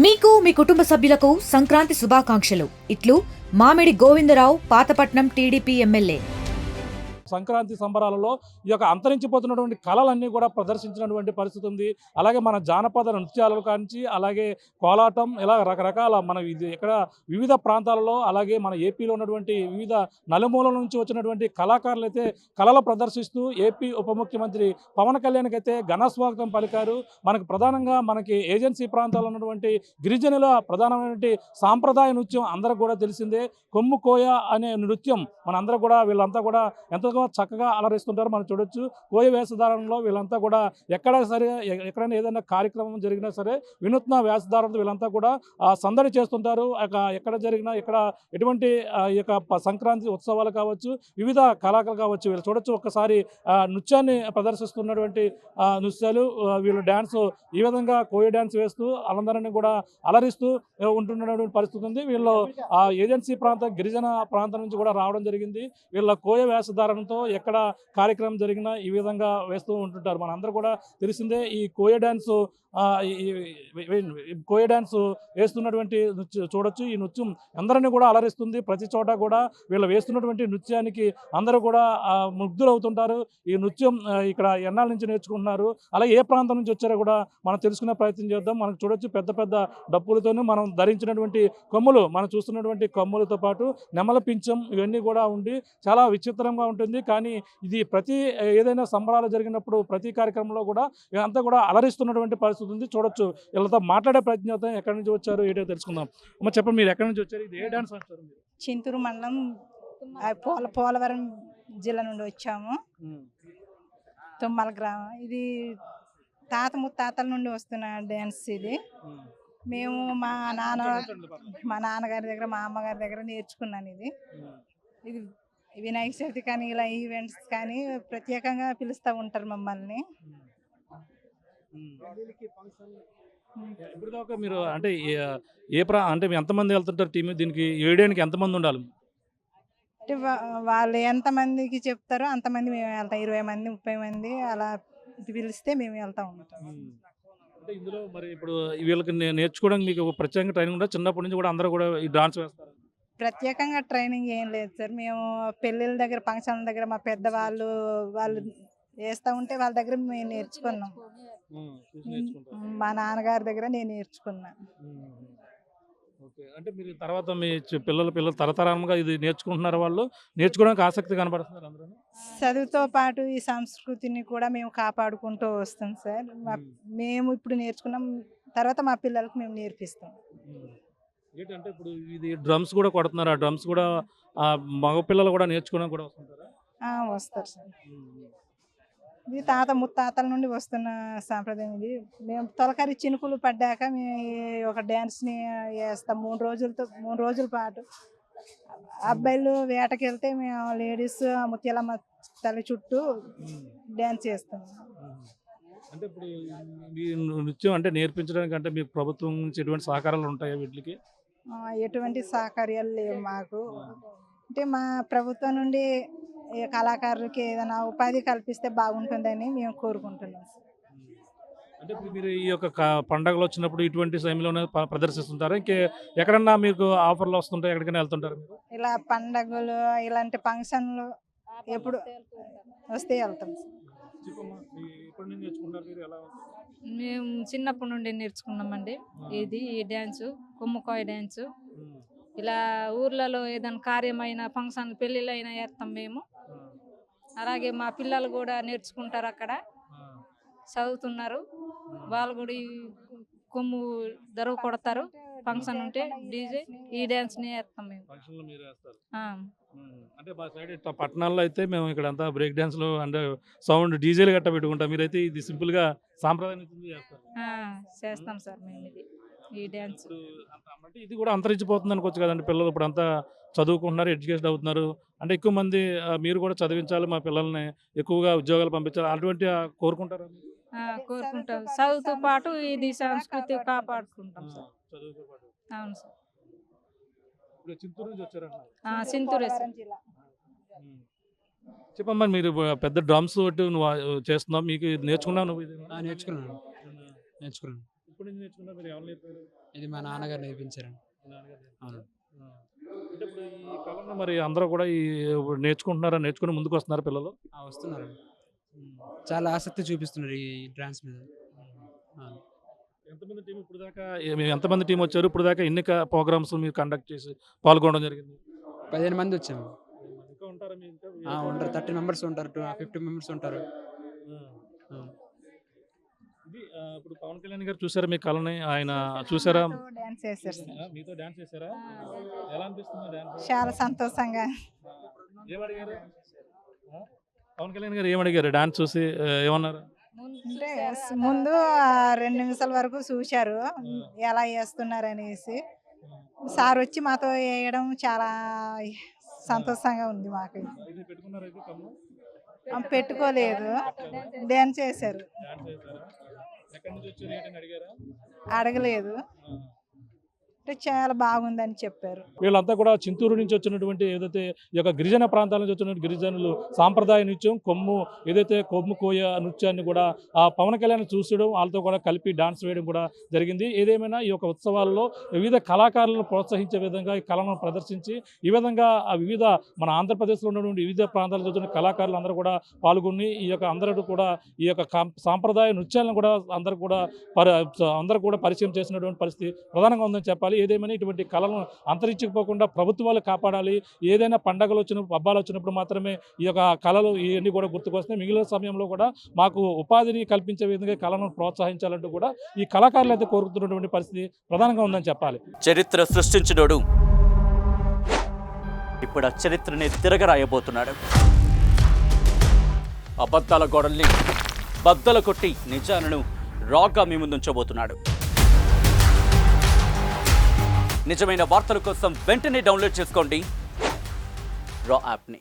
మీకు మీ కుటుంబ సభ్యులకు సంక్రాంతి శుభాకాంక్షలు. ఇట్లు మామిడి గోవిందరావు, పాతపట్నం టీడీపీ ఎమ్మెల్యే. సంక్రాంతి సంబరాలలో ఈ యొక్క అంతరించిపోతున్నటువంటి కళలన్నీ కూడా ప్రదర్శించినటువంటి పరిస్థితి ఉంది. అలాగే మన జానపద నృత్యాల కాంచి అలాగే కోలాటం ఇలా రకరకాల మన ఇది ఇక్కడ వివిధ ప్రాంతాలలో అలాగే మన ఏపీలో ఉన్నటువంటి వివిధ నలుమూలల నుంచి వచ్చినటువంటి కళాకారులు అయితే కళలు ప్రదర్శిస్తూ ఏపీ ఉప ముఖ్యమంత్రి పవన్ కళ్యాణ్కి అయితే ఘన స్వాగతం పలికారు. మనకు ప్రధానంగా మనకి ఏజెన్సీ ప్రాంతాల్లో ఉన్నటువంటి గిరిజనుల ప్రధానమైనటువంటి సాంప్రదాయ నృత్యం అందరికి కూడా తెలిసిందే. కొమ్ము కోయ అనే నృత్యం మనందరూ కూడా వీళ్ళంతా కూడా ఎంతో చక్కగా అలరిస్తుంటారు. మనం చూడొచ్చు కోయ వేషధారణలో వీళ్ళంతా కూడా ఎక్కడైనా ఏదైనా కార్యక్రమం జరిగినా సరే వినూత్న వేషధారణతో వీళ్ళంతా కూడా సందడి చేస్తుంటారు. ఎక్కడ జరిగినా ఇక్కడ ఎటువంటి ఈ యొక్క సంక్రాంతి ఉత్సవాలు కావచ్చు, వివిధ కళాకారులు కావచ్చు, వీళ్ళు చూడొచ్చు ఒక్కసారి నృత్యాన్ని ప్రదర్శిస్తున్నటువంటి నృత్యాలు వీళ్ళు డ్యాన్స్ ఈ విధంగా కోయ డ్యాన్స్ వేస్తూ అందరినీ కూడా అలరిస్తూ ఉంటున్నటువంటి పరిస్థితి ఉంది. వీళ్ళు ఏజెన్సీ గిరిజన ప్రాంతం నుంచి కూడా రావడం జరిగింది. వీళ్ళ కోయ వేషధారణతో ఎక్కడ కార్యక్రమం జరిగినా ఈ విధంగా వేస్తూ ఉంటుంటారు. మనందరూ కూడా తెలిసిందే ఈ కోయ డ్యాన్స్ వేస్తున్నటువంటి చూడొచ్చు. ఈ నృత్యం అందరినీ కూడా అలరిస్తుంది. ప్రతి చోట కూడా వీళ్ళు వేస్తున్నటువంటి నృత్యానికి అందరూ కూడా ముగ్ధులు అవుతుంటారు. ఈ నృత్యం ఇక్కడ ఎన్నాళ్ళ నుంచి నేర్చుకుంటున్నారు, అలాగే ఏ ప్రాంతం నుంచి వచ్చారో కూడా మనం తెలుసుకునే ప్రయత్నం చేద్దాం. మనకు చూడొచ్చు పెద్ద పెద్ద డప్పులతోనే మనం ధరించినటువంటి కొమ్ములు, మనం చూస్తున్నటువంటి కొమ్ములతో పాటు నెమల పించం ఇవన్నీ కూడా ఉండి చాలా విచిత్రంగా ఉంటుంది. కానీ ఇది ఏదైనా సంబరాలు జరిగినప్పుడు ప్రతి కార్యక్రమంలో కూడా ఇదంతా కూడా అలరిస్తున్నటువంటి పరిస్థితి ఉంది. చూడొచ్చు వీళ్ళతో మాట్లాడే ప్రయత్నం చేద్దాం. ఎక్కడి నుంచి వచ్చారు ఏంటో తెలుసుకుందాం. అమ్మ చెప్పండి, మీరు ఎక్కడి నుంచి వచ్చారు? ఇది ఏ డాన్స్ అంటారు? చింతూరు మండలం పోలవరం జిల్లా నుండి వచ్చాము. తుమ్మల గ్రామం. ఇది తాత ముత్తాతల నుండి వస్తున్న డ్యాన్స్. ఇది మేము మా నాన్నగారి దగ్గర మా అమ్మగారి దగ్గర నేర్చుకున్నాను. ఇది వినాయక చవితి కానీ ఇలా ఈవెంట్స్ కానీ ప్రత్యేకంగా పిలుస్తూ ఉంటారు మమ్మల్ని. ఇప్పుడు దాకా మీరు అంటే అంటే ఎంతమంది వెళ్తుంటారు టీమ్? దీనికి వేయడానికి ఎంతమంది ఉండాలి? అంటే వాళ్ళు ఎంతమందికి చెప్తారో అంతమంది మేము వెళ్తాం. 20 మంది 30 మంది అలా పిలిస్తే మేము వెళ్తా ఉంటాం. అంటే ఇందులో మరి ఇప్పుడు వీళ్ళకి నేర్చుకోవడానికి మీకు ప్రత్యేకంగా ట్రైనింగ్ ఉందా? చిన్నప్పటి నుంచి కూడా అందరూ కూడా ఈ డాన్స్ వేస్తారు? ప్రత్యేకంగా ట్రైనింగ్ ఏం లేదు సార్. మేము పెళ్ళిళ్ళ దగ్గర ఫంక్షన్ల దగ్గర మా పెద్దవాళ్ళు వాళ్ళు వేస్తూ ఉంటే వాళ్ళ దగ్గర మేము నేర్చుకున్నాం. మా నాన్నగారి దగ్గర నేను నేర్చుకున్నాను. అంటే మీరు తర్వాత మీ పిల్లలు తరతరంగా ఇది నేర్చుకుంటున్నారు, వాళ్ళు నేర్చుకోవడానికి ఆసక్తి కనబడుతున్నారు అందరూ. చదువుతో పాటు ఈ సంస్కృతిని కూడా మేము కాపాడుకుంటూ వస్తాం సార్. మేము ఇప్పుడు నేర్చుకున్నాం, తర్వాత మా పిల్లలకు మేము నేర్పిస్తాం. ఏంటంటే ఇప్పుడు ఇది డ్రమ్స్ కూడా కొడుతున్నారు. ఆ డ్రమ్స్ కూడా మగ పిల్లలు కూడా నేర్చుకోవడానికి కూడా వస్తుంటారా? వస్తారు సార్. ఇది తాత ముత్తాతల నుండి వస్తున్న సాంప్రదాయం. ఇది మేము తొలకరి చినుకులు పడ్డాక మేము ఒక డ్యాన్స్ని వేస్తాం 3 రోజుల పాటు. అబ్బాయిలు వేటకి వెళ్తే మేము లేడీస్ ముత్యాలమ్మ తల్లి చుట్టూ డ్యాన్స్ చేస్తాం. అంటే ఇప్పుడు మీ నృత్యం అంటే నేర్పించడానికి అంటే మీకు ప్రభుత్వం నుంచి ఎటువంటి సహకారాలు ఉంటాయా వీటికి? ఎటువంటి సహకార్యాలు లేవు మాకు. అంటే మా ప్రభుత్వం నుండి కళాకారులకి ఏదైనా ఉపాధి కల్పిస్తే బాగుంటుందని మేము కోరుకుంటున్నాం. అంటే మీరు ఈ యొక్క పండగలు వచ్చినప్పుడు ఇటువంటి సమయంలోనే ప్రదర్శిస్తుంటారా? ఎక్కడన్నా మీకు ఆఫర్లు వస్తుంటాయి, ఎక్కడికైనా వెళ్తుంటారు మీరు? ఇలా పండగలు ఇలాంటి ఫంక్షన్లు ఎప్పుడు వస్తే వెళ్తాం. మేము చిన్నప్పటి నుండి నేర్చుకున్నామండి. ఈ డ్యాన్సు కొమ్ముకోయ డ్యాన్సు. ఇలా ఊర్లలో ఏదైనా కార్యమైన ఫంక్షన్ పెళ్ళిళ్ళు అయినా వేస్తాం మేము. అలాగే మా పిల్లలు కూడా నేర్చుకుంటారు, అక్కడ చదువుతున్నారు. వాళ్ళు కూడా ఈ కొమ్ము దరువు కొడతారు. ఫంక్షన్ ఉంటే డీజే ఈ డ్యాన్స్ ని వేస్తాం మేము. అంటే మా సైడ్ పట్టణాల్లో అయితే మేము ఇక్కడ అంతా బ్రేక్ డాన్స్లు అంటే సౌండ్ డీజేలు గట్ట పెట్టుకుంటాం. మీరైతే ఇది సింపుల్ గా సాంప్రదాయం చేస్తాం సార్ మేము. ఈ డ్యాన్స్ అంటే ఇది కూడా అంతరించిపోతుంది అనుకోవచ్చు కదండి. పిల్లలు ఇప్పుడు అంతా చదువుకుంటున్నారు, ఎడ్యుకేషన్ అవుతున్నారు. అంటే ఎక్కువ మంది మీరు కూడా చదివించాలి, మా పిల్లల్ని ఎక్కువగా ఉద్యోగాలు పంపించాలి అటువంటి కోరుకుంటారు. కోరుకుంటాం. చదువుతో పాటు ఇది సంస్కృతి కాపాడుకుంటాం సార్. అవును సార్. చింతూరు నుంచి వచ్చారన్న? చింతూరు. చెప్పమ్మా, మీరు పెద్ద డ్రమ్స్ నువ్వు చేస్తున్నావు, మీకు నేర్చుకున్నావు? నువ్వు నేర్చుకున్నాను. ఇప్పుడు నుంచి నేర్చుకున్నా మీరు ఎవరు నేర్పారు? ఇది మా నాన్నగారు నేర్పించారండి. అవును. అంటే ఇప్పుడు ఈ కళను మరి అందరూ కూడా నేర్చుకుంటున్నారా, నేర్చుకుని ముందుకు వస్తున్నారు పిల్లలు? వస్తున్నారండి. చాలా ఆసక్తి చూపిస్తున్నారు ఈ డాన్స్ మీద. అవును. ఎంతమంది టీం ఇప్పుడు దాకా ఎంతమంది టీం వచ్చారు ఇప్పుడు దాకా? ఎన్ని ప్రోగ్రామ్స్ మీరు కండక్ట్ చేసి పాల్గొనడం జరిగింది? 15 మంది వచ్చాము. ఇంకా ఉంటారా మీ ఇంకా? ఉంటారు, 30 మెంబర్స్ ఉంటారు, 50 మెంబర్స్ ఉంటారు. ఇది ఇప్పుడు పవన్ కళ్యాణ్ గారు చూసారా మీ కళని? ఆయన చూసారా? డాన్స్ చేశారు. మీతో డాన్స్ చేశారా? ఎలా అనిపిస్తుంది డాన్స్? చాలా సంతోషంగా. ఏమడిగారు పవన్ కళ్యాణ్ గారు? ఏమడిగారు డాన్స్ చూసి ఏమన్నారు? అంటే ముందు 2 నిమిషాల వరకు చూశారు ఎలా వేస్తున్నారు అనేసి. సార్ వచ్చి మాతో వేయడం చాలా సంతోషంగా ఉంది మాకు. ఇది పెట్టుకున్నారా ఇది కమ్ము? పెట్టుకోలేదు, డాన్స్ చేశారు. డాన్స్ చేశారా? ఎక్కడి నుంచి వచ్చారు ఏంటని అడిగారా? అడగలేదు, అంటే చాలా బాగుందని చెప్పారు. వీళ్ళంతా కూడా చింతూరు నుంచి వచ్చినటువంటి ఏదైతే ఈ యొక్క గిరిజన ప్రాంతాల నుంచి వచ్చిన గిరిజనులు సాంప్రదాయ నృత్యం ఏదైతే కొమ్ము కోయ నృత్యాన్ని కూడా ఆ పవన్ కళ్యాణ్ చూసడం, వాళ్ళతో కూడా కలిపి డాన్స్ వేయడం కూడా జరిగింది. ఏదేమైనా ఈ యొక్క ఉత్సవాల్లో వివిధ కళాకారులను ప్రోత్సహించే విధంగా ఈ కళను ప్రదర్శించి ఈ విధంగా ఆ వివిధ మన ఆంధ్రప్రదేశ్లో ఉన్నటువంటి వివిధ ప్రాంతాలకు వచ్చిన కళాకారులు అందరూ కూడా పాల్గొని ఈ యొక్క అందరూ కూడా ఈ యొక్క సాంప్రదాయ నృత్యాలను కూడా అందరూ కూడా పరిచయం చేసినటువంటి పరిస్థితి ప్రధానంగా ఉందని చెప్పాలి. ఏదేమైనా ఇటువంటి కళలను అంతరించిపోకుండా ప్రభుత్వాలు కాపాడాలి. ఏదైనా పండగలు వచ్చినప్పుడు, పబ్బాలు వచ్చినప్పుడు మాత్రమే ఈ యొక్క కళలు ఇవన్నీ కూడా గుర్తుకొస్తాయి. మిగిలిన సమయంలో కూడా మాకు ఉపాధిని కల్పించే విధంగా కళను ప్రోత్సహించాలంటూ కూడా ఈ కళాకారులు అయితే కోరుతున్నటువంటి పరిస్థితి ప్రధానంగా ఉందని చెప్పాలి. చరిత్ర సృష్టించినోడు ఇప్పుడు ఆ చరిత్రని తిరగరాయబోతున్నాడు. అబద్ధాల గోడల్ని బద్దలు కొట్టి నిజాలను రాగా మీ ముందుంచబోతున్నాడు. నిజమైన వార్తల కోసం వెంటనే డౌన్లోడ్ చేసుకోండి రా యాప్ని.